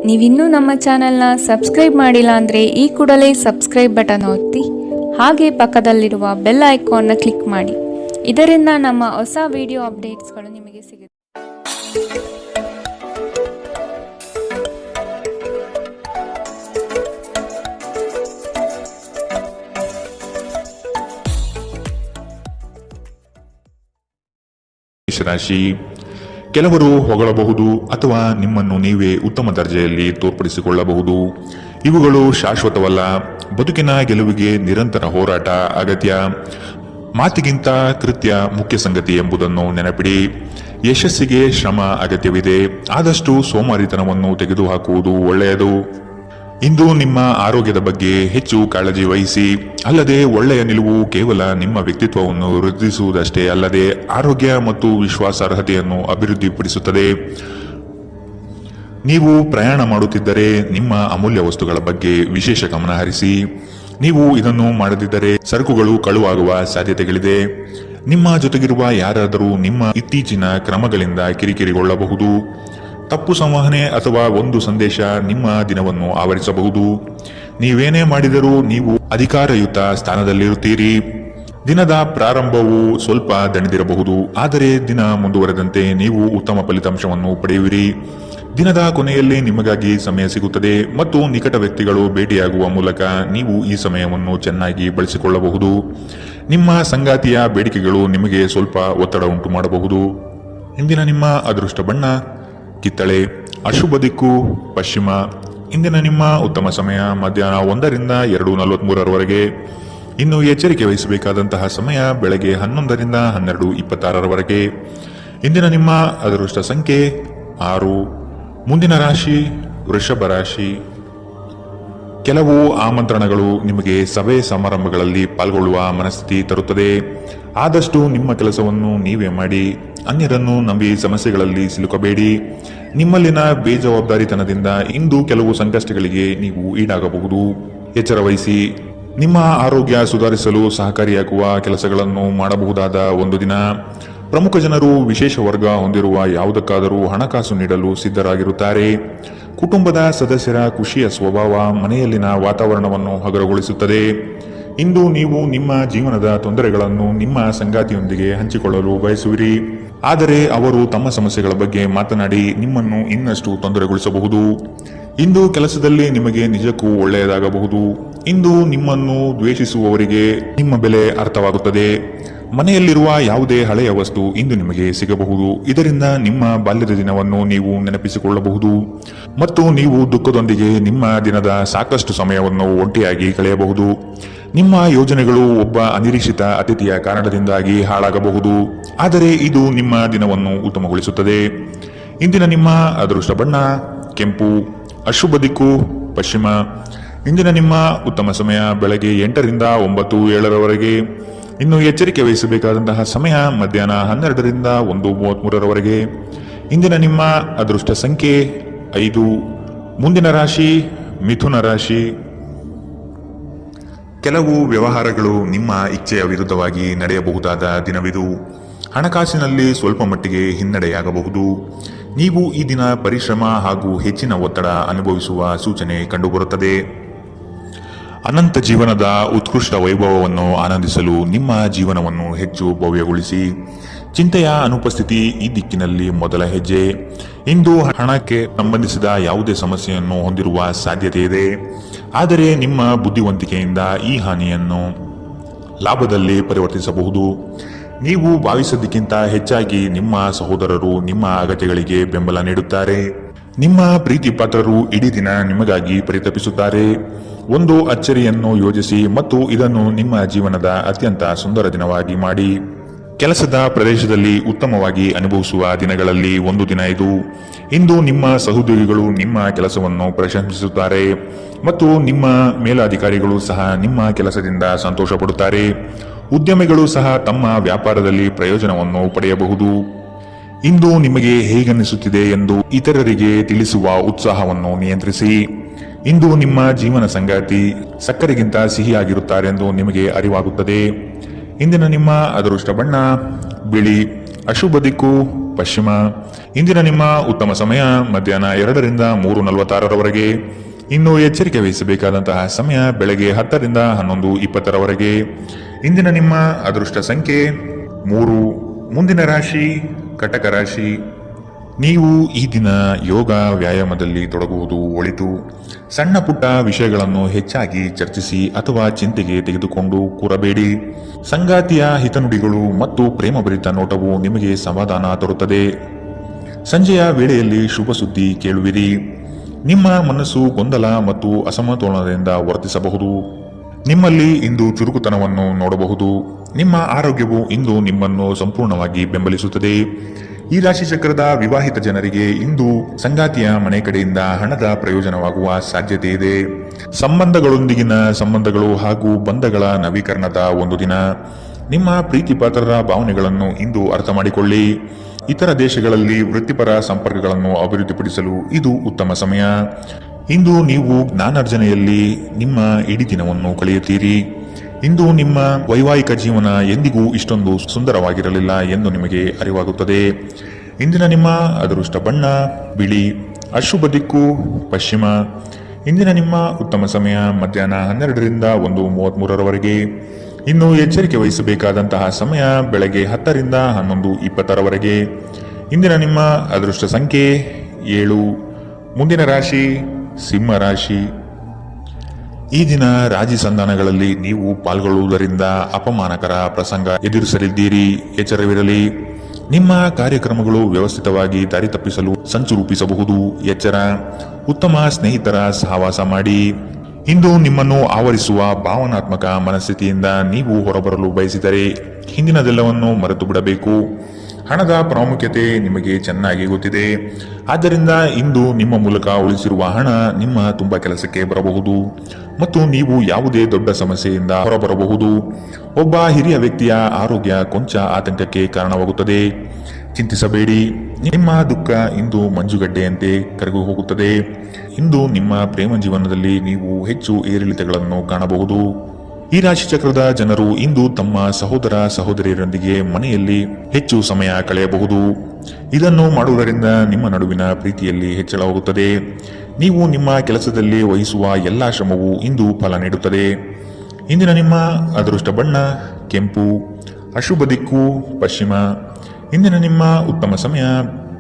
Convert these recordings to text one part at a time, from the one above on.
ನೀವಿನ್ನೂ ನಮ್ಮ ಚಾನೆಲ್ನ ಸಬ್ಸ್ಕ್ರೈಬ್ ಮಾಡಿಲ್ಲ ಅಂದರೆ ಈ ಕೂಡಲೇ ಸಬ್ಸ್ಕ್ರೈಬ್ ಬಟನ್ ಒತ್ತಿ ಹಾಗೆ ಪಕ್ಕದಲ್ಲಿರುವ ಬೆಲ್ ಐಕಾನ್ನ ಕ್ಲಿಕ್ ಮಾಡಿ. ಇದರಿಂದ ನಮ್ಮ ಹೊಸ ವಿಡಿಯೋ ಅಪ್ಡೇಟ್ಸ್ಗಳು ನಿಮಗೆ ಸಿಗುತ್ತೆ. ರಾಶಿ, ಕೆಲವರು ಹೊಗಳಬಹುದು ಅಥವಾ ನಿಮ್ಮನ್ನು ನೀವೇ ಉತ್ತಮ ದರ್ಜೆಯಲ್ಲಿ ತೋರ್ಪಡಿಸಿಕೊಳ್ಳಬಹುದು. ಇವುಗಳು ಶಾಶ್ವತವಲ್ಲ. ಬದುಕಿನ ಗೆಲುವಿಗೆ ನಿರಂತರ ಹೋರಾಟ ಅಗತ್ಯ. ಮಾತಿಗಿಂತ ಕೃತ್ಯ ಮುಖ್ಯ ಸಂಗತಿ ಎಂಬುದನ್ನು ನೆನಪಿಡಿ. ಯಶಸ್ಸಿಗೆ ಶ್ರಮ ಅಗತ್ಯವಿದೆ. ಆದಷ್ಟು ಸೋಮಾರಿತನವನ್ನು ತೆಗೆದುಹಾಕುವುದು ಒಳ್ಳೆಯದು. ಇಂದು ನಿಮ್ಮ ಆರೋಗ್ಯದ ಬಗ್ಗೆ ಹೆಚ್ಚು ಕಾಳಜಿ ವಹಿಸಿ. ಅಲ್ಲದೆ ಒಳ್ಳೆಯ ನಿಲುವು ಕೇವಲ ನಿಮ್ಮ ವ್ಯಕ್ತಿತ್ವವನ್ನು ವೃದ್ಧಿಸುವುದಷ್ಟೇ ಅಲ್ಲದೆ ಆರೋಗ್ಯ ಮತ್ತು ವಿಶ್ವಾಸಾರ್ಹತೆಯನ್ನು ಅಭಿವೃದ್ಧಿಪಡಿಸುತ್ತದೆ. ನೀವು ಪ್ರಯಾಣ ಮಾಡುತ್ತಿದ್ದರೆ ನಿಮ್ಮ ಅಮೂಲ್ಯ ವಸ್ತುಗಳ ಬಗ್ಗೆ ವಿಶೇಷ ಗಮನ ಹರಿಸಿ. ನೀವು ಇದನ್ನು ಮಾಡದಿದ್ದರೆ ಸರಕುಗಳು ಕಳುವಾಗುವ ಸಾಧ್ಯತೆಗಳಿದೆ. ನಿಮ್ಮ ಜೊತೆಗಿರುವ ಯಾರಾದರೂ ನಿಮ್ಮ ಇತ್ತೀಚಿನ ಕ್ರಮಗಳಿಂದ ಕಿರಿಕಿರಿಗೊಳ್ಳಬಹುದು. ತಪ್ಪು ಸಂವಹನೆ ಅಥವಾ ಒಂದು ಸಂದೇಶ ನಿಮ್ಮ ದಿನವನ್ನು ಆವರಿಸಬಹುದು. ನೀವೇನೇ ಮಾಡಿದರೂ ನೀವು ಅಧಿಕಾರಯುತ ಸ್ಥಾನದಲ್ಲಿರುತ್ತೀರಿ. ದಿನದ ಪ್ರಾರಂಭವು ಸ್ವಲ್ಪ ದಣಿದಿರಬಹುದು, ಆದರೆ ದಿನ ಮುಂದುವರೆದಂತೆ ನೀವು ಉತ್ತಮ ಫಲಿತಾಂಶವನ್ನು ಪಡೆಯುವಿರಿ. ದಿನದ ಕೊನೆಯಲ್ಲಿ ನಿಮಗಾಗಿ ಸಮಯ ಸಿಗುತ್ತದೆ ಮತ್ತು ನಿಕಟ ವ್ಯಕ್ತಿಗಳು ಭೇಟಿಯಾಗುವ ಮೂಲಕ ನೀವು ಈ ಸಮಯವನ್ನು ಚೆನ್ನಾಗಿ ಬಳಸಿಕೊಳ್ಳಬಹುದು. ನಿಮ್ಮ ಸಂಗಾತಿಯ ಬೇಡಿಕೆಗಳು ನಿಮಗೆ ಸ್ವಲ್ಪ ಒತ್ತಡ ಉಂಟು ಮಾಡಬಹುದು. ಇಂದಿನ ನಿಮ್ಮ ಅದೃಷ್ಟ ಬಣ್ಣ ಕಿತ್ತಳೆ, ಅಶುಭ ದಿಕ್ಕು ಪಶ್ಚಿಮ. ಇಂದಿನ ನಿಮ್ಮ ಉತ್ತಮ ಸಮಯ ಮಧ್ಯಾಹ್ನ 1ರಿಂದ 2:43 ಇನ್ನು ಎಚ್ಚರಿಕೆ ವಹಿಸಬೇಕಾದಂತಹ ಸಮಯ ಬೆಳಗ್ಗೆ 11ರಿಂದ 12:26 ಇಂದಿನ ನಿಮ್ಮ ಅದೃಷ್ಟ ಸಂಖ್ಯೆ 6. ಮುಂದಿನ ರಾಶಿ ವೃಷಭ ರಾಶಿ. ಕೆಲವು ಆಮಂತ್ರಣಗಳು ನಿಮಗೆ ಸಭೆ ಸಮಾರಂಭಗಳಲ್ಲಿ ಪಾಲ್ಗೊಳ್ಳುವ ಮನಸ್ಥಿತಿ ತರುತ್ತದೆ. ಆದಷ್ಟು ನಿಮ್ಮ ಕೆಲಸವನ್ನು ನೀವೇ ಮಾಡಿ. ಅನ್ಯರನ್ನು ನಂಬಿ ಸಮಸ್ಯೆಗಳಲ್ಲಿ ಸಿಲುಕಬೇಡಿ. ನಿಮ್ಮಲ್ಲಿನ ಬೇಜವಾಬ್ದಾರಿತನದಿಂದ ಇಂದು ಕೆಲವು ಸಂಕಷ್ಟಗಳಿಗೆ ನೀವು ಈಡಾಗಬಹುದು. ಎಚ್ಚರ ವಹಿಸಿ. ನಿಮ್ಮ ಆರೋಗ್ಯ ಸುಧಾರಿಸಲು ಸಹಕಾರಿಯಾಗುವ ಕೆಲಸಗಳನ್ನು ಮಾಡಬಹುದಾದ ಒಂದು ದಿನ. ಪ್ರಮುಖ ಜನರು ವಿಶೇಷ ವರ್ಗ ಹೊಂದಿರುವ ಯಾವುದಕ್ಕಾದರೂ ಹಣಕಾಸು ನೀಡಲು ಸಿದ್ಧರಾಗಿರುತ್ತಾರೆ. ಕುಟುಂಬದ ಸದಸ್ಯರ ಖುಷಿಯ ಸ್ವಭಾವ ಮನೆಯಲ್ಲಿನ ವಾತಾವರಣವನ್ನು ಹಗುರಗೊಳಿಸುತ್ತದೆ. ಇಂದು ನೀವು ನಿಮ್ಮ ಜೀವನದ ತೊಂದರೆಗಳನ್ನು ನಿಮ್ಮ ಸಂಗಾತಿಯೊಂದಿಗೆ ಹಂಚಿಕೊಳ್ಳಲು ಬಯಸುವಿರಿ. ಆದರೆ ಅವರು ತಮ್ಮ ಸಮಸ್ಯೆಗಳ ಬಗ್ಗೆ ಮಾತನಾಡಿ ನಿಮ್ಮನ್ನು ಇನ್ನಷ್ಟು ತೊಂದರೆಗೊಳಿಸಬಹುದು. ಇಂದು ಕೆಲಸದಲ್ಲಿ ನಿಮಗೆ ನಿಜಕ್ಕೂ ಒಳ್ಳೆಯದಾಗಬಹುದು. ಇಂದು ನಿಮ್ಮನ್ನು ದ್ವೇಷಿಸುವವರಿಗೆ ನಿಮ್ಮ ಬೆಲೆ ಅರ್ಥವಾಗುತ್ತದೆ. ಮನೆಯಲ್ಲಿರುವ ಯಾವುದೇ ಹಳೆಯ ವಸ್ತು ಇಂದು ನಿಮಗೆ ಸಿಗಬಹುದು. ಇದರಿಂದ ನಿಮ್ಮ ಬಾಲ್ಯದ ದಿನವನ್ನು ನೀವು ನೆನಪಿಸಿಕೊಳ್ಳಬಹುದು ಮತ್ತು ನೀವು ದುಃಖದೊಂದಿಗೆ ನಿಮ್ಮ ದಿನದ ಸಾಕಷ್ಟು ಸಮಯವನ್ನು ಒಂಟಿಯಾಗಿ ಕಳೆಯಬಹುದು. ನಿಮ್ಮ ಯೋಜನೆಗಳು ಒಬ್ಬ ಅನಿರೀಕ್ಷಿತ ಅತಿಥಿಯ ಕಾರಣದಿಂದಾಗಿ ಹಾಳಾಗಬಹುದು, ಆದರೆ ಇದು ನಿಮ್ಮ ದಿನವನ್ನು ಉತ್ತಮಗೊಳಿಸುತ್ತದೆ. ಇಂದಿನ ನಿಮ್ಮ ಅದೃಷ್ಟ ಬಣ್ಣ ಕೆಂಪು, ಅಶುಭ ದಿಕ್ಕು ಪಶ್ಚಿಮ. ಇಂದಿನ ನಿಮ್ಮ ಉತ್ತಮ ಸಮಯ ಬೆಳಗ್ಗೆ 8ರಿಂದ 9:07 ಇನ್ನು ಎಚ್ಚರಿಕೆ ವಹಿಸಬೇಕಾದಂತಹ ಸಮಯ ಮಧ್ಯಾಹ್ನ 12ರಿಂದ 1:33 ಇಂದಿನ ನಿಮ್ಮ ಅದೃಷ್ಟ ಸಂಖ್ಯೆ 5. ಮುಂದಿನ ರಾಶಿ ಮಿಥುನ ರಾಶಿ. ಕೆಲವು ವ್ಯವಹಾರಗಳು ನಿಮ್ಮ ಇಚ್ಛೆಯ ವಿರುದ್ಧವಾಗಿ ನಡೆಯಬಹುದಾದ ದಿನವಿದು. ಹಣಕಾಸಿನಲ್ಲಿ ಸ್ವಲ್ಪ ಮಟ್ಟಿಗೆ ಹಿನ್ನಡೆಯಾಗಬಹುದು. ನೀವು ಈ ದಿನ ಪರಿಶ್ರಮ ಹಾಗೂ ಹೆಚ್ಚಿನ ಒತ್ತಡ ಅನುಭವಿಸುವ ಸೂಚನೆ ಕಂಡುಬರುತ್ತದೆ. ಅನಂತ ಜೀವನದ ಉತ್ಕೃಷ್ಟ ವೈಭವವನ್ನು ಆನಂದಿಸಲು ನಿಮ್ಮ ಜೀವನವನ್ನು ಹೆಚ್ಚು ಭವ್ಯಗೊಳಿಸಿ. ಚಿಂತೆಯ ಅನುಪಸ್ಥಿತಿ ಈ ದಿಕ್ಕಿನಲ್ಲಿ ಮೊದಲ ಹೆಜ್ಜೆ. ಇಂದು ಹಣಕ್ಕೆ ಸಂಬಂಧಿಸಿದ ಯಾವುದೇ ಸಮಸ್ಯೆಯನ್ನು ಹೊಂದಿರುವ ಸಾಧ್ಯತೆ ಇದೆ, ಆದರೆ ನಿಮ್ಮ ಬುದ್ಧಿವಂತಿಕೆಯಿಂದ ಈ ಹಾನಿಯನ್ನು ಲಾಭದಲ್ಲಿ ಪರಿವರ್ತಿಸಬಹುದು. ನೀವು ಭಾವಿಸಿದ್ದಕ್ಕಿಂತ ಹೆಚ್ಚಾಗಿ ನಿಮ್ಮ ಸಹೋದರರು ನಿಮ್ಮ ಅಗತ್ಯಗಳಿಗೆ ಬೆಂಬಲ ನೀಡುತ್ತಾರೆ. ನಿಮ್ಮ ಪ್ರೀತಿ ಪಾತ್ರರು ಇಡೀ ದಿನ ನಿಮಗಾಗಿ ಪರಿತಪಿಸುತ್ತಾರೆ. ಒಂದು ಅಚ್ಚರಿಯನ್ನು ಯೋಜಿಸಿ ಮತ್ತು ಇದನ್ನು ನಿಮ್ಮ ಜೀವನದ ಅತ್ಯಂತ ಸುಂದರ ದಿನವಾಗಿ ಮಾಡಿ. ಕೆಲಸದ ಪ್ರದೇಶದಲ್ಲಿ ಉತ್ತಮವಾಗಿ ಅನುಭವಿಸುವ ದಿನಗಳಲ್ಲಿ ಒಂದು ದಿನ ಇದು. ಇಂದು ನಿಮ್ಮ ಸಹೋದ್ಯೋಗಿಗಳು ನಿಮ್ಮ ಕೆಲಸವನ್ನು ಪ್ರಶಂಸಿಸುತ್ತಾರೆ ಮತ್ತು ನಿಮ್ಮ ಮೇಲಾಧಿಕಾರಿಗಳು ಸಹ ನಿಮ್ಮ ಕೆಲಸದಿಂದ ಸಂತೋಷ ಪಡುತ್ತಾರೆ. ಉದ್ಯಮಿಗಳು ಸಹ ತಮ್ಮ ವ್ಯಾಪಾರದಲ್ಲಿ ಪ್ರಯೋಜನವನ್ನು ಪಡೆಯಬಹುದು. ಇಂದು ನಿಮಗೆ ಹೇಗನ್ನಿಸುತ್ತಿದೆ ಎಂದು ಇತರರಿಗೆ ತಿಳಿಸುವ ಉತ್ಸಾಹವನ್ನು ನಿಯಂತ್ರಿಸಿ. ಇಂದು ನಿಮ್ಮ ಜೀವನ ಸಂಗಾತಿ ಸಕ್ಕರೆಗಿಂತ ಸಿಹಿಯಾಗಿರುತ್ತಾರೆಂದು ನಿಮಗೆ ಅರಿವಾಗುತ್ತದೆ. ಇಂದಿನ ನಿಮ್ಮ ಅದೃಷ್ಟ ಬಣ್ಣ ಬಿಳಿ, ಅಶುಭ ದಿಕ್ಕು ಪಶ್ಚಿಮ. ಇಂದಿನ ನಿಮ್ಮ ಉತ್ತಮ ಸಮಯ ಮಧ್ಯಾಹ್ನ 2ರಿಂದ 3:46ರವರೆಗೆ. ಇನ್ನು ಎಚ್ಚರಿಕೆ ವಹಿಸಬೇಕಾದಂತಹ ಸಮಯ ಬೆಳಗ್ಗೆ 10ರಿಂದ 11:20ರವರೆಗೆ. ಇಂದಿನ ನಿಮ್ಮ ಅದೃಷ್ಟ ಸಂಖ್ಯೆ 3. ಮುಂದಿನ ರಾಶಿ ಕಟಕ ರಾಶಿ. ನೀವು ಈ ದಿನ ಯೋಗ ವ್ಯಾಯಾಮದಲ್ಲಿ ತೊಡಗುವುದು ಒಳಿತು. ಸಣ್ಣ ಪುಟ್ಟ ವಿಷಯಗಳನ್ನು ಹೆಚ್ಚಾಗಿ ಚರ್ಚಿಸಿ ಅಥವಾ ಚಿಂತೆಗೆ ತೆಗೆದುಕೊಂಡು ಕೂರಬೇಡಿ. ಸಂಗಾತಿಯ ಹಿತನುಡಿಗಳು ಮತ್ತು ಪ್ರೇಮಭರಿತ ನೋಟವು ನಿಮಗೆ ಸಮಾಧಾನ ತರುತ್ತದೆ. ಸಂಜೆಯ ವೇಳೆಯಲ್ಲಿ ಶುಭ ಸುದ್ದಿ ಕೇಳುವಿರಿ. ನಿಮ್ಮ ಮನಸ್ಸು ಗೊಂದಲ ಮತ್ತು ಅಸಮತೋಲನದಿಂದ ವರ್ತಿಸಬಹುದು. ನಿಮ್ಮಲ್ಲಿ ಇಂದು ಚುರುಕುತನವನ್ನು ನೋಡಬಹುದು. ನಿಮ್ಮ ಆರೋಗ್ಯವು ಇಂದು ನಿಮ್ಮನ್ನು ಸಂಪೂರ್ಣವಾಗಿ ಬೆಂಬಲಿಸುತ್ತದೆ. ಈ ರಾಶಿ ಚಕ್ರದ ವಿವಾಹಿತ ಜನರಿಗೆ ಇಂದು ಸಂಗಾತಿಯ ಮನೆ ಕಡೆಯಿಂದ ಹಣದ ಪ್ರಯೋಜನವಾಗುವ ಸಾಧ್ಯತೆ ಇದೆ. ಸಂಬಂಧಗಳೊಂದಿಗಿನ ಸಂಬಂಧಗಳು ಹಾಗೂ ಬಂಧಗಳ ನವೀಕರಣದ ಒಂದು ದಿನ. ನಿಮ್ಮ ಪ್ರೀತಿ ಪಾತ್ರರ ಭಾವನೆಗಳನ್ನು ಇಂದು ಅರ್ಥ ಮಾಡಿಕೊಳ್ಳಿ. ಇತರ ದೇಶಗಳಲ್ಲಿ ವೃತ್ತಿಪರ ಸಂಪರ್ಕಗಳನ್ನು ಅಭಿವೃದ್ಧಿಪಡಿಸಲು ಇದು ಉತ್ತಮ ಸಮಯ. ಇಂದು ನೀವು ಜ್ಞಾನಾರ್ಜನೆಯಲ್ಲಿ ನಿಮ್ಮ ಇಡೀ ದಿನವನ್ನು ಕಳೆಯುತ್ತೀರಿ. ಇಂದು ನಿಮ್ಮ ವೈವಾಹಿಕ ಜೀವನ ಎಂದಿಗೂ ಇಷ್ಟೊಂದು ಸುಂದರವಾಗಿರಲಿಲ್ಲ ಎಂದು ನಿಮಗೆ ಅರಿವಾಗುತ್ತದೆ. ಇಂದಿನ ನಿಮ್ಮ ಅದೃಷ್ಟ ಬಣ್ಣ ಬಿಳಿ. ಅಶುಭ ದಿಕ್ಕು ಪಶ್ಚಿಮ. ಇಂದಿನ ನಿಮ್ಮ ಉತ್ತಮ ಸಮಯ ಮಧ್ಯಾಹ್ನ 12ರಿಂದ 1:33ರವರೆಗೆ. ಇನ್ನು ಎಚ್ಚರಿಕೆ ವಹಿಸಬೇಕಾದಂತಹ ಸಮಯ ಬೆಳಗ್ಗೆ 10ರಿಂದ 11:20ರವರೆಗೆ. ಇಂದಿನ ನಿಮ್ಮ ಅದೃಷ್ಟ ಸಂಖ್ಯೆ 7. ಮುಂದಿನ ರಾಶಿ ಸಿಂಹ ರಾಶಿ. ಈ ದಿನ ರಾಜಿ ಸಂಧಾನಗಳಲ್ಲಿ ನೀವು ಪಾಲ್ಗೊಳ್ಳುವುದರಿಂದ ಅಪಮಾನಕರ ಪ್ರಸಂಗ ಎದುರಿಸಲಿದ್ದೀರಿ. ಎಚ್ಚರವಿರಲಿ. ನಿಮ್ಮ ಕಾರ್ಯಕ್ರಮಗಳು ವ್ಯವಸ್ಥಿತವಾಗಿ ದಾರಿ ತಪ್ಪಿಸಲು ಸಂಚು ರೂಪಿಸಬಹುದು. ಎಚ್ಚರ. ಉತ್ತಮ ಸ್ನೇಹಿತರ ಸಹವಾಸ ಮಾಡಿ. ಇಂದು ನಿಮ್ಮನ್ನು ಆವರಿಸುವ ಭಾವನಾತ್ಮಕ ಮನಸ್ಥಿತಿಯಿಂದ ನೀವು ಹೊರಬರಲು ಬಯಸಿದರೆ ಹಿಂದಿನದೆಲ್ಲವನ್ನು ಮರೆತು ಬಿಡಬೇಕು. ಹಣದ ಪ್ರಾಮುಖ್ಯತೆ ನಿಮಗೆ ಚೆನ್ನಾಗಿ ಗೊತ್ತಿದೆ. ಆದ್ದರಿಂದ ಇಂದು ನಿಮ್ಮ ಮೂಲಕ ಉಳಿಸಿರುವ ಹಣ ನಿಮ್ಮ ತುಂಬಾ ಕೆಲಸಕ್ಕೆ ಬರಬಹುದು ಮತ್ತು ನೀವು ಯಾವುದೇ ದೊಡ್ಡ ಸಮಸ್ಯೆಯಿಂದ ಹೊರಬರಬಹುದು. ಒಬ್ಬ ಹಿರಿಯ ವ್ಯಕ್ತಿಯ ಆರೋಗ್ಯ ಕೊಂಚ ಆತಂಕಕ್ಕೆ ಕಾರಣವಾಗುತ್ತದೆ. ಚಿಂತಿಸಬೇಡಿ. ನಿಮ್ಮ ದುಃಖ ಇಂದು ಮಂಜುಗಡ್ಡೆಯಂತೆ ಕರಗಿ ಹೋಗುತ್ತದೆ. ಇಂದು ನಿಮ್ಮ ಪ್ರೇಮ ಜೀವನದಲ್ಲಿ ನೀವು ಹೆಚ್ಚು ಏರಿಳಿತಗಳನ್ನು ಕಾಣಬಹುದು. ಈ ರಾಶಿ ಚಕ್ರದ ಜನರು ಇಂದು ತಮ್ಮ ಸಹೋದರ ಸಹೋದರಿಯರೊಂದಿಗೆ ಮನೆಯಲ್ಲಿ ಹೆಚ್ಚು ಸಮಯ ಕಳೆಯಬಹುದು. ಇದನ್ನು ಮಾಡುವುದರಿಂದ ನಿಮ್ಮ ನಡುವಿನ ಪ್ರೀತಿಯಲ್ಲಿ ಹೆಚ್ಚಳವಾಗುತ್ತದೆ. ನೀವು ನಿಮ್ಮ ಕೆಲಸದಲ್ಲಿ ವಹಿಸುವ ಎಲ್ಲಾ ಶ್ರಮವು ಇಂದು ಫಲ ನೀಡುತ್ತದೆ. ಇಂದಿನ ನಿಮ್ಮ ಅದೃಷ್ಟ ಬಣ್ಣ ಕೆಂಪು. ಅಶುಭ ದಿಕ್ಕು ಪಶ್ಚಿಮ. ಇಂದಿನ ನಿಮ್ಮ ಉತ್ತಮ ಸಮಯ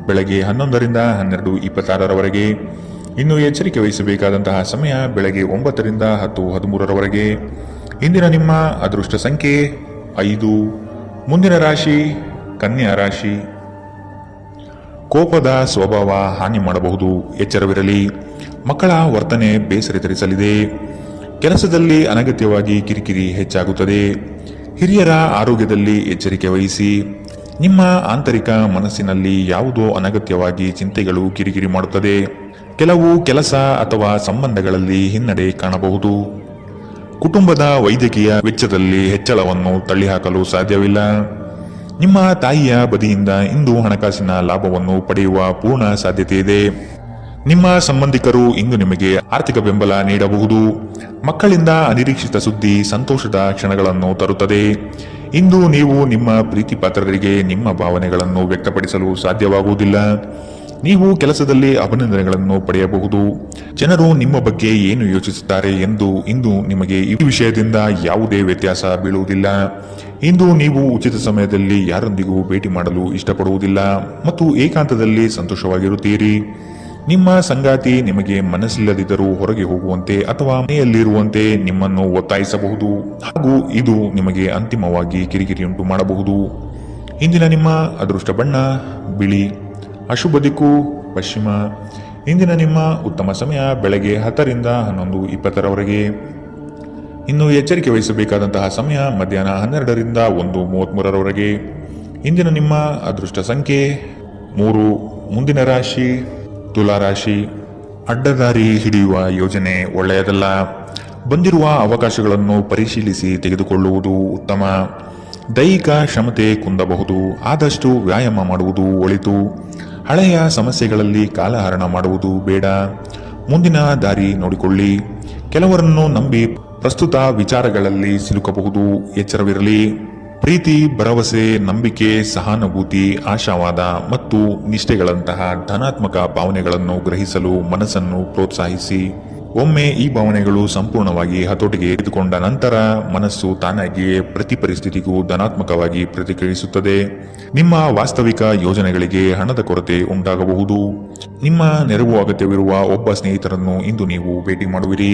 ಬೆಳಗ್ಗೆ 11ರಿಂದ 12:26ರವರೆಗೆ. ಇನ್ನು ಎಚ್ಚರಿಕೆ ವಹಿಸಬೇಕಾದಂತಹ ಸಮಯ ಬೆಳಗ್ಗೆ 9ರಿಂದ 10:13ರವರೆಗೆ. ಇಂದಿನ ನಿಮ್ಮ ಅದೃಷ್ಟ ಸಂಖ್ಯೆ 5. ಮುಂದಿನ ರಾಶಿ ಕನ್ಯಾ ರಾಶಿ. ಕೋಪದ ಸ್ವಭಾವ ಹಾನಿ ಮಾಡಬಹುದು. ಎಚ್ಚರವಿರಲಿ. ಮಕ್ಕಳ ವರ್ತನೆ ಬೇಸರ ತರಿಸಲಿದೆ. ಕೆಲಸದಲ್ಲಿ ಅನಗತ್ಯವಾಗಿ ಕಿರಿಕಿರಿ ಹೆಚ್ಚಾಗುತ್ತದೆ. ಹಿರಿಯರ ಆರೋಗ್ಯದಲ್ಲಿ ಎಚ್ಚರಿಕೆ ವಹಿಸಿ. ನಿಮ್ಮ ಆಂತರಿಕ ಮನಸ್ಸಿನಲ್ಲಿ ಯಾವುದೋ ಅನಗತ್ಯವಾಗಿ ಚಿಂತೆಗಳು ಕಿರಿಕಿರಿ ಮಾಡುತ್ತದೆ. ಕೆಲವು ಕೆಲಸ ಅಥವಾ ಸಂಬಂಧಗಳಲ್ಲಿ ಹಿನ್ನಡೆ ಕಾಣಬಹುದು. ಕುಟುಂಬದ ವೈದ್ಯಕೀಯ ವೆಚ್ಚದಲ್ಲಿ ಹೆಚ್ಚಳವನ್ನು ತಳ್ಳಿಹಾಕಲು ಸಾಧ್ಯವಿಲ್ಲ. ನಿಮ್ಮ ತಾಯಿಯ ಬದಿಯಿಂದ ಇಂದು ಹಣಕಾಸಿನ ಲಾಭವನ್ನು ಪಡೆಯುವ ಪೂರ್ಣ ಸಾಧ್ಯತೆ ಇದೆ. ನಿಮ್ಮ ಸಂಬಂಧಿಕರು ಇಂದು ನಿಮಗೆ ಆರ್ಥಿಕ ಬೆಂಬಲ ನೀಡಬಹುದು. ಮಕ್ಕಳಿಂದ ಅನಿರೀಕ್ಷಿತ ಸುದ್ದಿ ಸಂತೋಷದ ಕ್ಷಣಗಳನ್ನು ತರುತ್ತದೆ. ಇಂದು ನೀವು ನಿಮ್ಮ ಪ್ರೀತಿ ಪಾತ್ರರಿಗೆ ನಿಮ್ಮ ಭಾವನೆಗಳನ್ನು ವ್ಯಕ್ತಪಡಿಸಲು ಸಾಧ್ಯವಾಗುವುದಿಲ್ಲ. ನೀವು ಕೆಲಸದಲ್ಲಿ ಅಭಿನಂದನೆಗಳನ್ನು ಪಡೆಯಬಹುದು. ಜನರು ನಿಮ್ಮ ಬಗ್ಗೆ ಏನು ಯೋಚಿಸುತ್ತಾರೆ ಎಂದು ಇಂದು ನಿಮಗೆ ಈ ವಿಷಯದಿಂದ ಯಾವುದೇ ವ್ಯತ್ಯಾಸ ಬೀಳುವುದಿಲ್ಲ. ಇಂದು ನೀವು ಉಚಿತ ಸಮಯದಲ್ಲಿ ಯಾರೊಂದಿಗೂ ಭೇಟಿ ಮಾಡಲು ಇಷ್ಟಪಡುವುದಿಲ್ಲ ಮತ್ತು ಏಕಾಂತದಲ್ಲಿ ಸಂತೋಷವಾಗಿರುತ್ತೀರಿ. ನಿಮ್ಮ ಸಂಗಾತಿ ನಿಮಗೆ ಮನಸ್ಸಿಲ್ಲದಿದ್ದರೂ ಹೊರಗೆ ಹೋಗುವಂತೆ ಅಥವಾ ಮನೆಯಲ್ಲಿರುವಂತೆ ನಿಮ್ಮನ್ನು ಒತ್ತಾಯಿಸಬಹುದು ಹಾಗೂ ಇದು ನಿಮಗೆ ಅಂತಿಮವಾಗಿ ಕಿರಿಕಿರಿಯುಂಟು ಮಾಡಬಹುದು. ಇಂದಿನ ನಿಮ್ಮ ಅದೃಷ್ಟ ಬಣ್ಣ ಬಿಳಿ. ಅಶುಭ ದಿಕ್ಕು ಪಶ್ಚಿಮ. ಇಂದಿನ ನಿಮ್ಮ ಉತ್ತಮ ಸಮಯ ಬೆಳಗ್ಗೆ 10ರಿಂದ 11:20ರವರೆಗೆ. ಇನ್ನು ಎಚ್ಚರಿಕೆ ವಹಿಸಬೇಕಾದಂತಹ ಸಮಯ ಮಧ್ಯಾಹ್ನ 12ರಿಂದ 1:33ರವರೆಗೆ. ಇಂದಿನ ನಿಮ್ಮ ಅದೃಷ್ಟ ಸಂಖ್ಯೆ 3. ಮುಂದಿನ ರಾಶಿ ತುಲಾರಾಶಿ. ಅಡ್ಡದಾರಿ ಹಿಡಿಯುವ ಯೋಜನೆ ಒಳ್ಳೆಯದಲ್ಲ. ಬಂದಿರುವ ಅವಕಾಶಗಳನ್ನು ಪರಿಶೀಲಿಸಿ ತೆಗೆದುಕೊಳ್ಳುವುದು ಉತ್ತಮ. ದೈಹಿಕ ಕ್ಷಮತೆ ಕುಂದಬಹುದು. ಆದಷ್ಟು ವ್ಯಾಯಾಮ ಮಾಡುವುದು ಒಳಿತು. ಹಳೆಯ ಸಮಸ್ಯೆಗಳಲ್ಲಿ ಕಾಲಹರಣ ಮಾಡುವುದು ಬೇಡ. ಮುಂದಿನ ದಾರಿ ನೋಡಿಕೊಳ್ಳಿ. ಕೆಲವರನ್ನು ನಂಬಿ ಪ್ರಸ್ತುತ ವಿಚಾರಗಳಲ್ಲಿ ಸಿಲುಕಬಹುದು. ಎಚ್ಚರವಿರಲಿ. ಪ್ರೀತಿ, ಭರವಸೆ, ನಂಬಿಕೆ, ಸಹಾನುಭೂತಿ, ಆಶಾವಾದ ಮತ್ತು ನಿಷ್ಠೆಗಳಂತಹ ಧನಾತ್ಮಕ ಭಾವನೆಗಳನ್ನು ಗ್ರಹಿಸಲು ಮನಸ್ಸನ್ನು ಪ್ರೋತ್ಸಾಹಿಸಿ. ಒಮ್ಮೆ ಈ ಭಾವನೆಗಳು ಸಂಪೂರ್ಣವಾಗಿ ಹತೋಟಿಗೆ ತೆಗೆದುಕೊಂಡ ನಂತರ ಮನಸ್ಸು ತಾನಾಗಿಯೇ ಪ್ರತಿ ಪರಿಸ್ಥಿತಿಗೂ ಧನಾತ್ಮಕವಾಗಿ ಪ್ರತಿಕ್ರಿಯಿಸುತ್ತದೆ. ನಿಮ್ಮ ವಾಸ್ತವಿಕ ಯೋಜನೆಗಳಿಗೆ ಹಣದ ಕೊರತೆ ಉಂಟಾಗಬಹುದು. ನಿಮ್ಮ ನೆರವು ಅಗತ್ಯವಿರುವ ಒಬ್ಬ ಸ್ನೇಹಿತರನ್ನು ಇಂದು ನೀವು ಭೇಟಿ ಮಾಡುವಿರಿ.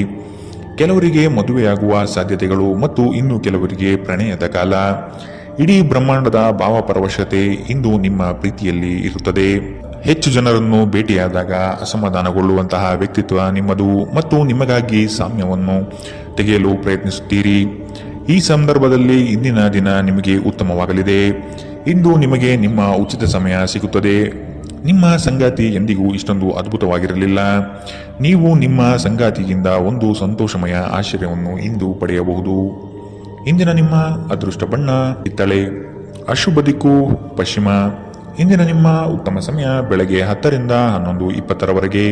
ಕೆಲವರಿಗೆ ಮದುವೆಯಾಗುವ ಸಾಧ್ಯತೆಗಳು ಮತ್ತು ಇನ್ನು ಕೆಲವರಿಗೆ ಪ್ರಣಯದ ಕಾಲ. ಇಡೀ ಬ್ರಹ್ಮಾಂಡದ ಭಾವಪರವಶತೆ ಇಂದು ನಿಮ್ಮ ಪ್ರೀತಿಯಲ್ಲಿ ಇರುತ್ತದೆ. ಹೆಚ್ಚು ಜನರನ್ನು ಭೇಟಿಯಾದಾಗ ಅಸಮಾಧಾನಗೊಳ್ಳುವಂತಹ ವ್ಯಕ್ತಿತ್ವ ನಿಮ್ಮದು ಮತ್ತು ನಿಮಗಾಗಿ ಸಾಮ್ಯವನ್ನು ತೆಗೆಯಲು ಪ್ರಯತ್ನಿಸುತ್ತೀರಿ. ಈ ಸಂದರ್ಭದಲ್ಲಿ ಇಂದಿನ ದಿನ ನಿಮಗೆ ಉತ್ತಮವಾಗಲಿದೆ. ಇಂದು ನಿಮಗೆ ನಿಮ್ಮ ಉಚಿತ ಸಮಯ ಸಿಗುತ್ತದೆ. ನಿಮ್ಮ ಸಂಗಾತಿ ಎಂದಿಗೂ ಇಷ್ಟೊಂದು ಅದ್ಭುತವಾಗಿರಲಿಲ್ಲ. ನೀವು ನಿಮ್ಮ ಸಂಗಾತಿಯಿಂದ ಒಂದು ಸಂತೋಷಮಯ ಆಶ್ಚರ್ಯವನ್ನು ಇಂದು ಪಡೆಯಬಹುದು. ಇಂದಿನ ನಿಮ್ಮ ಅದೃಷ್ಟ ಬಣ್ಣ ಕಿತ್ತಳೆ. ಅಶುಭ ದಿಕ್ಕು ಪಶ್ಚಿಮ. ಇಂದಿನ ನಿಮ್ಮ ಉತ್ತಮ ಸಮಯ ಬೆಳಗ್ಗೆ 10 ರಿಂದ 11:20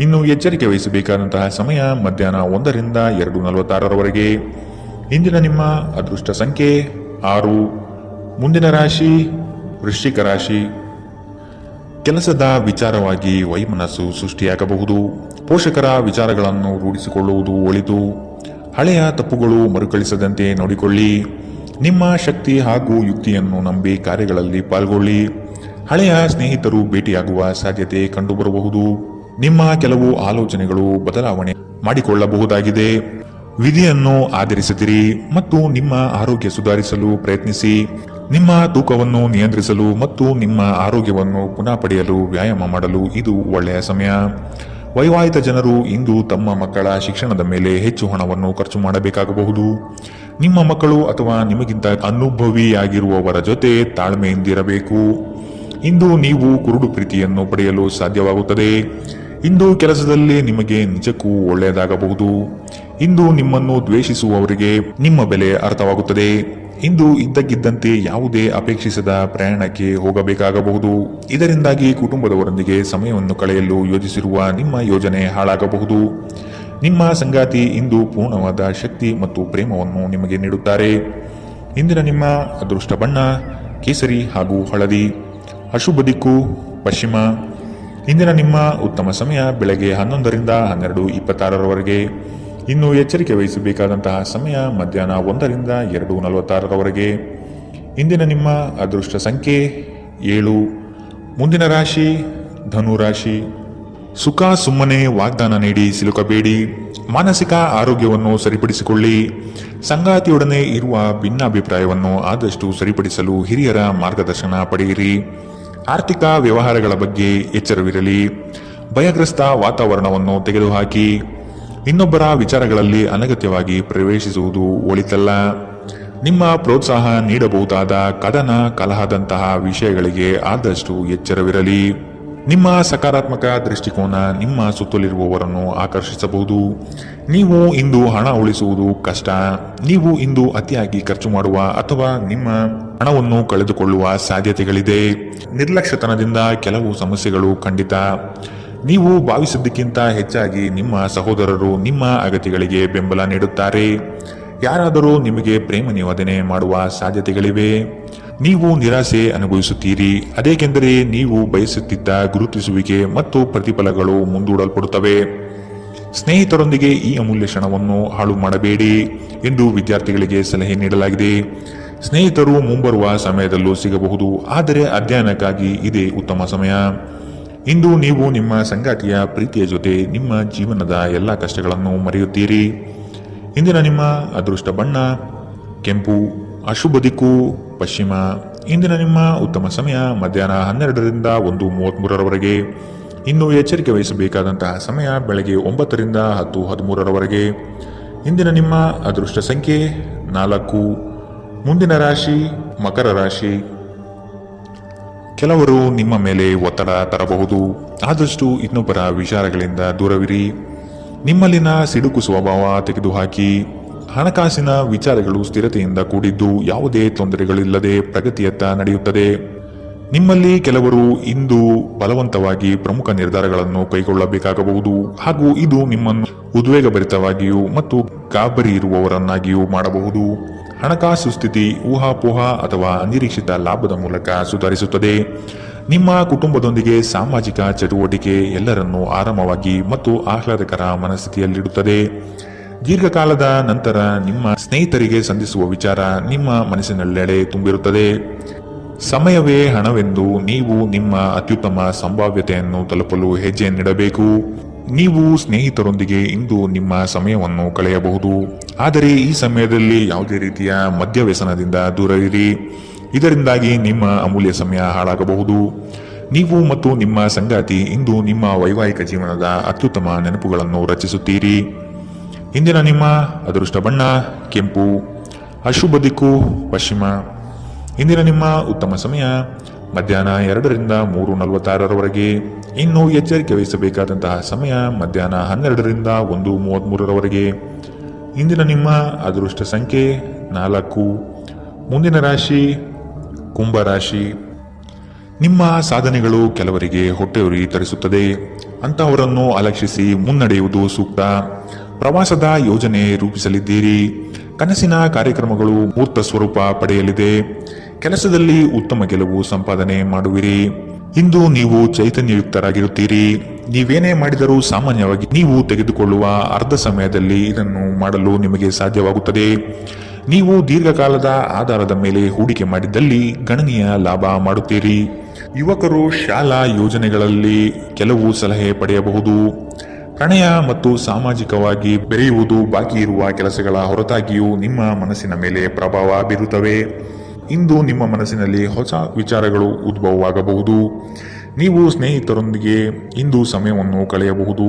ಇನ್ನು ಎಚ್ಚರಿಕೆ ವಹಿಸಬೇಕಾದಂತಹ ಸಮಯ ಮಧ್ಯಾಹ್ನ 1 ರಿಂದ 2:46 ಇಂದಿನ ನಿಮ್ಮ ಅದೃಷ್ಟ ಸಂಖ್ಯೆ 6. ಮುಂದಿನ ರಾಶಿ ವೃಶ್ಚಿಕ ರಾಶಿ. ಕೆಲಸದ ವಿಚಾರವಾಗಿ ವೈಮನಸ್ಸು ಸೃಷ್ಟಿಯಾಗಬಹುದು. ಪೋಷಕರ ವಿಚಾರಗಳನ್ನು ರೂಢಿಸಿಕೊಳ್ಳುವುದು ಒಳಿತು. ಹಳೆಯ ತಪ್ಪುಗಳು ಮರುಕಳಿಸದಂತೆ ನೋಡಿಕೊಳ್ಳಿ. ನಿಮ್ಮ ಶಕ್ತಿ ಹಾಗೂ ಯುಕ್ತಿಯನ್ನು ನಂಬಿ ಕಾರ್ಯಗಳಲ್ಲಿ ಪಾಲ್ಗೊಳ್ಳಿ. ಹಳೆಯ ಸ್ನೇಹಿತರು ಭೇಟಿಯಾಗುವ ಸಾಧ್ಯತೆ ಕಂಡುಬರಬಹುದು. ನಿಮ್ಮ ಕೆಲವು ಆಲೋಚನೆಗಳು ಬದಲಾವಣೆ ಮಾಡಿಕೊಳ್ಳಬಹುದಾಗಿದೆ. ವಿಧಿಯನ್ನು ಆಧರಿಸಿದಿರಿ ಮತ್ತು ನಿಮ್ಮ ಆರೋಗ್ಯ ಸುಧಾರಿಸಲು ಪ್ರಯತ್ನಿಸಿ. ನಿಮ್ಮ ತೂಕವನ್ನು ನಿಯಂತ್ರಿಸಲು ಮತ್ತು ನಿಮ್ಮ ಆರೋಗ್ಯವನ್ನು ಪುನಃ ಪಡೆಯಲು ವ್ಯಾಯಾಮ ಮಾಡಲು ಇದು ಒಳ್ಳೆಯ ಸಮಯ. ವೈವಾಹಿಕ ಜನರು ಇಂದು ತಮ್ಮ ಮಕ್ಕಳ ಶಿಕ್ಷಣದ ಮೇಲೆ ಹೆಚ್ಚು ಹಣವನ್ನು ಖರ್ಚು ಮಾಡಬೇಕಾಗಬಹುದು. ನಿಮ್ಮ ಮಕ್ಕಳು ಅಥವಾ ನಿಮಗಿಂತ ಅನುಭವಿಯಾಗಿರುವವರ ಜೊತೆ ತಾಳ್ಮೆಯಿಂದಿರಬೇಕು. ಇಂದು ನೀವು ಕುರುಡು ಪ್ರೀತಿಯನ್ನು ಪಡೆಯಲು ಸಾಧ್ಯವಾಗುತ್ತದೆ. ಇಂದು ಕೆಲಸದಲ್ಲಿ ನಿಮಗೆ ನಿಜಕ್ಕೂ ಒಳ್ಳೆಯದಾಗಬಹುದು. ಇಂದು ನಿಮ್ಮನ್ನು ದ್ವೇಷಿಸುವವರಿಗೆ ನಿಮ್ಮ ಬೆಲೆ ಅರ್ಥವಾಗುತ್ತದೆ. ಇಂದು ಇದ್ದಕ್ಕಿದ್ದಂತೆ ಯಾವುದೇ ಅಪೇಕ್ಷಿಸದ ಪ್ರಯಾಣಕ್ಕೆ ಹೋಗಬೇಕಾಗಬಹುದು. ಇದರಿಂದಾಗಿ ಕುಟುಂಬದವರೊಂದಿಗೆ ಸಮಯವನ್ನು ಕಳೆಯಲು ಯೋಜಿಸಿರುವ ನಿಮ್ಮ ಯೋಜನೆ ಹಾಳಾಗಬಹುದು. ನಿಮ್ಮ ಸಂಗಾತಿ ಇಂದು ಪೂರ್ಣವಾದ ಶಕ್ತಿ ಮತ್ತು ಪ್ರೇಮವನ್ನು ನಿಮಗೆ ನೀಡುತ್ತಾರೆ. ಇಂದಿನ ನಿಮ್ಮ ಅದೃಷ್ಟ ಬಣ್ಣ ಕೇಸರಿ ಹಾಗೂ ಹಳದಿ. ಅಶುಭ ದಿಕ್ಕು ಪಶ್ಚಿಮ. ಇಂದಿನ ನಿಮ್ಮ ಉತ್ತಮ ಸಮಯ ಬೆಳಗ್ಗೆ 11 ರಿಂದ 12:26 ಇನ್ನು ಎಚ್ಚರಿಕೆ ವಹಿಸಬೇಕಾದಂತಹ ಸಮಯ ಮಧ್ಯಾಹ್ನ 1 ರಿಂದ 2:46 ಇಂದಿನ ನಿಮ್ಮ ಅದೃಷ್ಟ ಸಂಖ್ಯೆ 7. ಮುಂದಿನ ರಾಶಿ ಧನು ರಾಶಿ. ಸುಖ ಸುಮ್ಮನೆ ವಾಗ್ದಾನ ನೀಡಿ ಸಿಲುಕಬೇಡಿ. ಮಾನಸಿಕ ಆರೋಗ್ಯವನ್ನು ಸರಿಪಡಿಸಿಕೊಳ್ಳಿ. ಸಂಗಾತಿಯೊಡನೆ ಇರುವ ಭಿನ್ನಾಭಿಪ್ರಾಯವನ್ನು ಆದಷ್ಟು ಸರಿಪಡಿಸಲು ಹಿರಿಯರ ಮಾರ್ಗದರ್ಶನ ಪಡೆಯಿರಿ. ಆರ್ಥಿಕ ವ್ಯವಹಾರಗಳ ಬಗ್ಗೆ ಎಚ್ಚರವಿರಲಿ. ಭಯಗ್ರಸ್ತ ವಾತಾವರಣವನ್ನು ತೆಗೆದುಹಾಕಿ. ಇನ್ನೊಬ್ಬರ ವಿಚಾರಗಳಲ್ಲಿ ಅನಗತ್ಯವಾಗಿ ಪ್ರವೇಶಿಸುವುದು ಒಳಿತಲ್ಲ. ನಿಮ್ಮ ಪ್ರೋತ್ಸಾಹ ನೀಡಬಹುದಾದ ಕದನ ಕಲಹದಂತಹ ವಿಷಯಗಳಿಗೆ ಆದಷ್ಟು ಎಚ್ಚರವಿರಲಿ. ನಿಮ್ಮ ಸಕಾರಾತ್ಮಕ ದೃಷ್ಟಿಕೋನ ನಿಮ್ಮ ಸುತ್ತಲಿರುವವರನ್ನು ಆಕರ್ಷಿಸಬಹುದು. ನೀವು ಇಂದು ಹಣ ಉಳಿಸುವುದು ಕಷ್ಟ. ನೀವು ಇಂದು ಅತಿಯಾಗಿ ಖರ್ಚು ಮಾಡುವ ಅಥವಾ ನಿಮ್ಮ ಹಣವನ್ನು ಕಳೆದುಕೊಳ್ಳುವ ಸಾಧ್ಯತೆಗಳಿದೆ. ನಿರ್ಲಕ್ಷ್ಯತನದಿಂದ ಕೆಲವು ಸಮಸ್ಯೆಗಳು ಖಂಡಿತ. ನೀವು ಭಾವಿಸಿದ್ದಕ್ಕಿಂತ ಹೆಚ್ಚಾಗಿ ನಿಮ್ಮ ಸಹೋದರರು ನಿಮ್ಮ ಅಗತ್ಯಗಳಿಗೆ ಬೆಂಬಲ ನೀಡುತ್ತಾರೆ. ಯಾರಾದರೂ ನಿಮಗೆ ಪ್ರೇಮ ನಿವೇದನೆ ಮಾಡುವ ಸಾಧ್ಯತೆಗಳಿವೆ. ನೀವು ನಿರಾಸೆ ಅನುಭವಿಸುತ್ತೀರಿ. ಅದೇಕೆಂದರೆ ನೀವು ಬಯಸುತ್ತಿದ್ದ ಗುರುತಿಸುವಿಕೆ ಮತ್ತು ಪ್ರತಿಫಲಗಳು ಮುಂದೂಡಲ್ಪಡುತ್ತವೆ. ಸ್ನೇಹಿತರೊಂದಿಗೆ ಈ ಅಮೂಲ್ಯ ಕ್ಷಣವನ್ನು ಹಾಳು ಮಾಡಬೇಡಿ ಎಂದು ವಿದ್ಯಾರ್ಥಿಗಳಿಗೆ ಸಲಹೆ ನೀಡಲಾಗಿದೆ. ಸ್ನೇಹಿತರು ಮುಂಬರುವ ಸಮಯದಲ್ಲೂ ಸಿಗಬಹುದು, ಆದರೆ ಅಧ್ಯಯನಕ್ಕಾಗಿ ಇದೇ ಉತ್ತಮ ಸಮಯ. ಇಂದು ನೀವು ನಿಮ್ಮ ಸಂಗಾತಿಯ ಪ್ರೀತಿಯ ಜೊತೆ ನಿಮ್ಮ ಜೀವನದ ಎಲ್ಲ ಕಷ್ಟಗಳನ್ನು ಮರೆಯುತ್ತೀರಿ. ಇಂದಿನ ನಿಮ್ಮ ಅದೃಷ್ಟ ಬಣ್ಣ ಕೆಂಪು. ಅಶುಭ ದಿಕ್ಕು ಪಶ್ಚಿಮ. ಇಂದಿನ ನಿಮ್ಮ ಉತ್ತಮ ಸಮಯ ಮಧ್ಯಾಹ್ನ 12 ರಿಂದ 1:33 ಇನ್ನು ಎಚ್ಚರಿಕೆ ವಹಿಸಬೇಕಾದಂತಹ ಸಮಯ ಬೆಳಗ್ಗೆ 9 ರಿಂದ 10:13 ಇಂದಿನ ನಿಮ್ಮ ಅದೃಷ್ಟ ಸಂಖ್ಯೆ 4. ಮುಂದಿನ ರಾಶಿ ಮಕರ ರಾಶಿ. ಕೆಲವರು ನಿಮ್ಮ ಮೇಲೆ ಒತ್ತಡ ತರಬಹುದು. ಆದಷ್ಟು ಇನ್ನೊಬ್ಬರ ವಿಚಾರಗಳಿಂದ ದೂರವಿರಿ. ನಿಮ್ಮಲ್ಲಿನ ಸಿಡುಕು ಸ್ವಭಾವ ತೆಗೆದುಹಾಕಿ. ಹಣಕಾಸಿನ ವಿಚಾರಗಳು ಸ್ಥಿರತೆಯಿಂದ ಕೂಡಿದ್ದು ಯಾವುದೇ ತೊಂದರೆಗಳಿಲ್ಲದೆ ಪ್ರಗತಿಯತ್ತ ನಡೆಯುತ್ತದೆ. ನಿಮ್ಮಲ್ಲಿ ಕೆಲವರು ಇಂದು ಬಲವಂತವಾಗಿ ಪ್ರಮುಖ ನಿರ್ಧಾರಗಳನ್ನು ಕೈಗೊಳ್ಳಬೇಕಾಗಬಹುದು ಹಾಗೂ ಇದು ನಿಮ್ಮನ್ನು ಉದ್ವೇಗಭರಿತವಾಗಿಯೂ ಮತ್ತು ಗಾಬರಿ ಇರುವವರನ್ನಾಗಿಯೂ ಮಾಡಬಹುದು. ಹಣಕಾಸು ಸ್ಥಿತಿ ಊಹಾಪೋಹ ಅಥವಾ ಅನಿರೀಕ್ಷಿತ ಲಾಭದ ಮೂಲಕ ಸುಧಾರಿಸುತ್ತದೆ. ನಿಮ್ಮ ಕುಟುಂಬದೊಂದಿಗೆ ಸಾಮಾಜಿಕ ಚಟುವಟಿಕೆ ಎಲ್ಲರನ್ನೂ ಆರಾಮವಾಗಿ ಮತ್ತು ಆಹ್ಲಾದಕರ ಮನಸ್ಥಿತಿಯಲ್ಲಿಡುತ್ತದೆ. ದೀರ್ಘಕಾಲದ ನಂತರ ನಿಮ್ಮ ಸ್ನೇಹಿತರಿಗೆ ಸಂಧಿಸುವ ವಿಚಾರ ನಿಮ್ಮ ಮನಸ್ಸಿನೆಲ್ಲೆಡೆ ತುಂಬಿರುತ್ತದೆ. ಸಮಯವೇ ಹಣವೆಂದು ನೀವು ನಿಮ್ಮ ಅತ್ಯುತ್ತಮ ಸಂಭಾವ್ಯತೆಯನ್ನು ತಲುಪಲು ಹೆಜ್ಜೆಯನ್ನಿಡಬೇಕು. ನೀವು ಸ್ನೇಹಿತರೊಂದಿಗೆ ಇಂದು ನಿಮ್ಮ ಸಮಯವನ್ನು ಕಳೆಯಬಹುದು, ಆದರೆ ಈ ಸಮಯದಲ್ಲಿ ಯಾವುದೇ ರೀತಿಯ ಮದ್ಯವ್ಯಸನದಿಂದ ದೂರವಿರಿ. ಇದರಿಂದಾಗಿ ನಿಮ್ಮ ಅಮೂಲ್ಯ ಸಮಯ ಹಾಳಾಗಬಹುದು. ನೀವು ಮತ್ತು ನಿಮ್ಮ ಸಂಗಾತಿ ಇಂದು ನಿಮ್ಮ ವೈವಾಹಿಕ ಜೀವನದ ಅತ್ಯುತ್ತಮ ನೆನಪುಗಳನ್ನು ರಚಿಸುತ್ತೀರಿ. ಇಂದಿನ ನಿಮ್ಮ ಅದೃಷ್ಟ ಬಣ್ಣ ಕೆಂಪು, ಅಶುಭ ದಿಕ್ಕು ಪಶ್ಚಿಮ. ಇಂದಿನ ನಿಮ್ಮ ಉತ್ತಮ ಸಮಯ ಮಧ್ಯಾಹ್ನ 2ರಿಂದ 3:46ರವರೆಗೆ. ಇನ್ನು ಎಚ್ಚರಿಕೆ ವಹಿಸಬೇಕಾದಂತಹ ಸಮಯ ಮಧ್ಯಾಹ್ನ 12ರಿಂದ 1:33ರವರೆಗೆ. ಇಂದಿನ ನಿಮ್ಮ ಅದೃಷ್ಟ ಸಂಖ್ಯೆ 4. ಮುಂದಿನ ರಾಶಿ ಕುಂಭರಾಶಿ. ನಿಮ್ಮ ಸಾಧನೆಗಳು ಕೆಲವರಿಗೆ ಹೊಟ್ಟೆಯುರಿ ತರಿಸುತ್ತದೆ. ಅಂತಹವರನ್ನು ಅಲಕ್ಷಿಸಿ ಮುನ್ನಡೆಯುವುದು ಸೂಕ್ತ. ಪ್ರವಾಸದ ಯೋಜನೆ ರೂಪಿಸಲಿದ್ದೀರಿ. ಕನಸಿನ ಕಾರ್ಯಕ್ರಮಗಳು ಮೂರ್ತ ಸ್ವರೂಪ ಪಡೆಯಲಿದೆ. ಕೆಲಸದಲ್ಲಿ ಉತ್ತಮ ಗೆಲುವು ಸಂಪಾದನೆ ಮಾಡುವಿರಿ. ಇಂದು ನೀವು ಚೈತನ್ಯಯುಕ್ತರಾಗಿರುತ್ತೀರಿ. ನೀವೇನೇ ಮಾಡಿದರೂ ಸಾಮಾನ್ಯವಾಗಿ ನೀವು ತೆಗೆದುಕೊಳ್ಳುವ ಅರ್ಧ ಸಮಯದಲ್ಲಿ ಇದನ್ನು ಮಾಡಲು ನಿಮಗೆ ಸಾಧ್ಯವಾಗುತ್ತದೆ. ನೀವು ದೀರ್ಘಕಾಲದ ಆಧಾರದ ಮೇಲೆ ಹೂಡಿಕೆ ಮಾಡಿದ್ದಲ್ಲಿ ಗಣನೀಯ ಲಾಭ ಮಾಡುತ್ತೀರಿ. ಯುವಕರು ಶಾಲಾ ಯೋಜನೆಗಳಲ್ಲಿ ಕೆಲವು ಸಲಹೆ ಪಡೆಯಬಹುದು. ಪ್ರಣಯ ಮತ್ತು ಸಾಮಾಜಿಕವಾಗಿ ಬೆರೆಯುವುದು ಬಾಕಿ ಇರುವ ಕೆಲಸಗಳ ಹೊರತಾಗಿಯೂ ನಿಮ್ಮ ಮನಸ್ಸಿನ ಮೇಲೆ ಪ್ರಭಾವ ಬೀರುತ್ತವೆ. ಇಂದು ನಿಮ್ಮ ಮನಸ್ಸಿನಲ್ಲಿ ಹೊಸ ವಿಚಾರಗಳು ಉದ್ಭವವಾಗಬಹುದು. ನೀವು ಸ್ನೇಹಿತರೊಂದಿಗೆ ಇಂದು ಸಮಯವನ್ನು ಕಳೆಯಬಹುದು,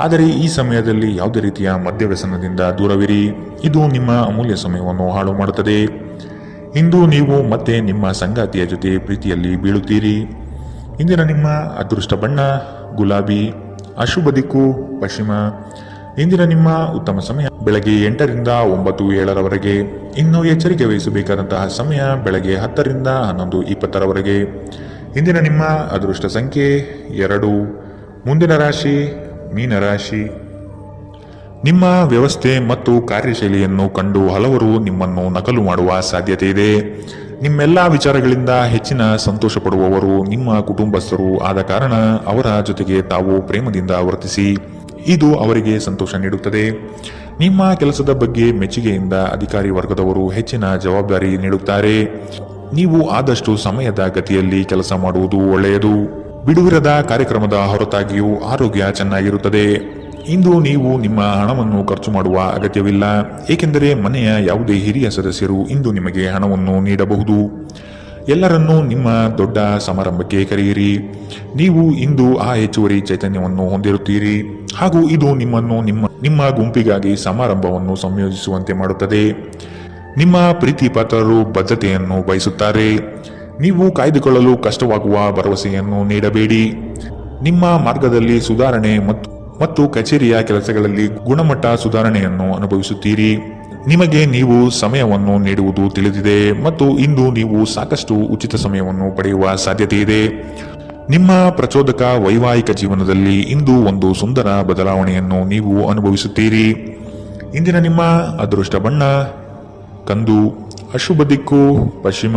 ಆದರೆ ಈ ಸಮಯದಲ್ಲಿ ಯಾವುದೇ ರೀತಿಯ ಮದ್ಯವ್ಯಸನದಿಂದ ದೂರವಿರಿ. ಇದು ನಿಮ್ಮ ಅಮೂಲ್ಯ ಸಮಯವನ್ನು ಹಾಳು ಮಾಡುತ್ತದೆ. ಇಂದು ನೀವು ಮತ್ತೆ ನಿಮ್ಮ ಸಂಗಾತಿಯ ಜೊತೆ ಪ್ರೀತಿಯಲ್ಲಿ ಬೀಳುತ್ತೀರಿ. ಇಂದಿನ ನಿಮ್ಮ ಅದೃಷ್ಟ ಬಣ್ಣ ಗುಲಾಬಿ, ಅಶುಭ ದಿಕ್ಕು ಪಶ್ಚಿಮ. ಇಂದಿನ ನಿಮ್ಮ ಉತ್ತಮ ಸಮಯ ಬೆಳಗ್ಗೆ 8ರಿಂದ 9:07ರವರೆಗೆ. ಇನ್ನು ಎಚ್ಚರಿಕೆ ವಹಿಸಬೇಕಾದಂತಹ ಸಮಯ ಬೆಳಗ್ಗೆ 10ರಿಂದ 11:20ರವರೆಗೆ. ಇಂದಿನ ನಿಮ್ಮ ಅದೃಷ್ಟ ಸಂಖ್ಯೆ 2. ಮುಂದಿನ ರಾಶಿ ಮೀನರಾಶಿ. ನಿಮ್ಮ ವ್ಯವಸ್ಥೆ ಮತ್ತು ಕಾರ್ಯಶೈಲಿಯನ್ನು ಕಂಡು ಹಲವರು ನಿಮ್ಮನ್ನು ನಕಲು ಮಾಡುವ ಸಾಧ್ಯತೆ ಇದೆ. ನಿಮ್ಮೆಲ್ಲ ವಿಚಾರಗಳಿಂದ ಹೆಚ್ಚಿನ ಸಂತೋಷ ಪಡುವವರು ನಿಮ್ಮ ಕುಟುಂಬಸ್ಥರು ಆದ ಕಾರಣ ಅವರ ಜೊತೆಗೆ ತಾವು ಪ್ರೇಮದಿಂದ ವರ್ತಿಸಿ. ಇದು ಅವರಿಗೆ ಸಂತೋಷ ನೀಡುತ್ತದೆ. ನಿಮ್ಮ ಕೆಲಸದ ಬಗ್ಗೆ ಮೆಚ್ಚುಗೆಯಿಂದ ಅಧಿಕಾರಿ ವರ್ಗದವರು ಹೆಚ್ಚಿನ ಜವಾಬ್ದಾರಿ ನೀಡುತ್ತಾರೆ. ನೀವು ಆದಷ್ಟು ಸಮಯದ ಗತಿಯಲ್ಲಿ ಕೆಲಸ ಮಾಡುವುದು ಒಳ್ಳೆಯದು. ಬಿಡುವಿರದ ಕಾರ್ಯಕ್ರಮದ ಹೊರತಾಗಿಯೂ ಆರೋಗ್ಯ ಚೆನ್ನಾಗಿರುತ್ತದೆ. ಇಂದು ನೀವು ನಿಮ್ಮ ಹಣವನ್ನು ಖರ್ಚು ಮಾಡುವ ಅಗತ್ಯವಿಲ್ಲ, ಏಕೆಂದರೆ ಮನೆಯ ಯಾವುದೇ ಹಿರಿಯ ಸದಸ್ಯರು ಇಂದು ನಿಮಗೆ ಹಣವನ್ನು ನೀಡಬಹುದು. ಎಲ್ಲರನ್ನೂ ನಿಮ್ಮ ದೊಡ್ಡ ಸಮಾರಂಭಕ್ಕೆ ಕರೆಯಿರಿ. ನೀವು ಇಂದು ಆ ಹೆಚ್ಚುವರಿ ಚೈತನ್ಯವನ್ನು ಹೊಂದಿರುತ್ತೀರಿ ಹಾಗೂ ಇದು ನಿಮ್ಮನ್ನು ನಿಮ್ಮ ಗುಂಪಿಗಾಗಿ ಸಮಾರಂಭವನ್ನು ಸಂಯೋಜಿಸುವಂತೆ ಮಾಡುತ್ತದೆ. ನಿಮ್ಮ ಪ್ರೀತಿ ಪಾತ್ರರು ಬದ್ಧತೆಯನ್ನು ಬಯಸುತ್ತಾರೆ. ನೀವು ಕಾಯ್ದುಕೊಳ್ಳಲು ಕಷ್ಟವಾಗುವ ಭರವಸೆಯನ್ನು ನೀಡಬೇಡಿ. ನಿಮ್ಮ ಮಾರ್ಗದಲ್ಲಿ ಸುಧಾರಣೆ ಮತ್ತು ಕಚೇರಿಯ ಕೆಲಸಗಳಲ್ಲಿ ಗುಣಮಟ್ಟ ಸುಧಾರಣೆಯನ್ನು ಅನುಭವಿಸುತ್ತೀರಿ. ನಿಮಗೆ ನೀವು ಸಮಯವನ್ನು ನೀಡುವುದು ತಿಳಿದಿದೆ ಮತ್ತು ಇಂದು ನೀವು ಸಾಕಷ್ಟು ಉಚಿತ ಸಮಯವನ್ನು ಪಡೆಯುವ ಸಾಧ್ಯತೆ ಇದೆ. ನಿಮ್ಮ ಪ್ರಚೋದಕ ವೈವಾಹಿಕ ಜೀವನದಲ್ಲಿ ಇಂದು ಒಂದು ಸುಂದರ ಬದಲಾವಣೆಯನ್ನು ನೀವು ಅನುಭವಿಸುತ್ತೀರಿ. ಇಂದಿನ ನಿಮ್ಮ ಅದೃಷ್ಟ ಬಣ್ಣ ಕಂದು, ಅಶುಭ ದಿಕ್ಕು ಪಶ್ಚಿಮ.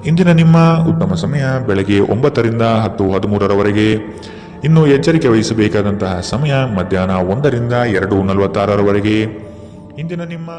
ಇಂದಿನ ನಿಮ್ಮ ಉತ್ತಮ ಸಮಯ ಬೆಳಗ್ಗೆ 9ರಿಂದ 10:13ರವರೆಗೆ. ಇನ್ನು ಎಚ್ಚರಿಕೆ ವಹಿಸಬೇಕಾದಂತಹ ಸಮಯ ಮಧ್ಯಾಹ್ನ 1ರಿಂದ 2:46ರವರೆಗೆ. ಇಂದಿನ ನಿಮ್ಮ